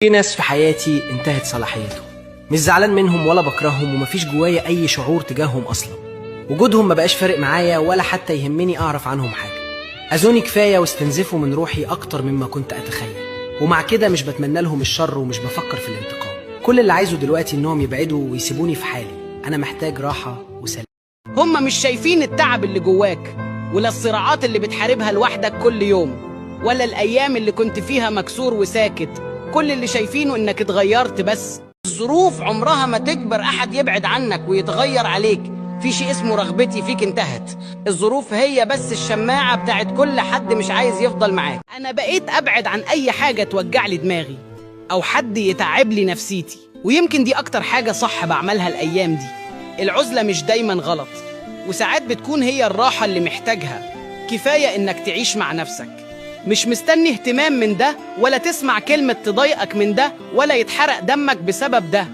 في ناس في حياتي انتهت صلاحيتهم، مش زعلان منهم ولا بكرههم ومفيش جوايا اي شعور تجاههم اصلا. وجودهم ما بقاش فارق معايا ولا حتى يهمني اعرف عنهم حاجه. اذوني كفايه واستنزفوا من روحي اكتر مما كنت اتخيل، ومع كده مش بتمنى لهم الشر ومش بفكر في الانتقام. كل اللي عايزه دلوقتي انهم يبعدوا ويسيبوني في حالي. انا محتاج راحه وسلام. هم مش شايفين التعب اللي جواك، ولا الصراعات اللي بتحاربها لوحدك كل يوم، ولا الأيام اللي كنت فيها مكسور وساكت. كل اللي شايفينه إنك اتغيرت بس. الظروف عمرها ما تجبر أحد يبعد عنك ويتغير عليك. في شيء اسمه رغبتي فيك انتهت. الظروف هي بس الشماعة بتاعت كل حد مش عايز يفضل معاك. أنا بقيت أبعد عن أي حاجة توجع لي دماغي أو حد يتعب لي نفسيتي، ويمكن دي أكتر حاجة صح بعملها الأيام دي. العزلة مش دايما غلط، وساعات بتكون هي الراحة اللي محتاجها. كفاية إنك تعيش مع نفسك، مش مستني اهتمام من ده، ولا تسمع كلمة تضايقك من ده، ولا يتحرق دمك بسبب ده.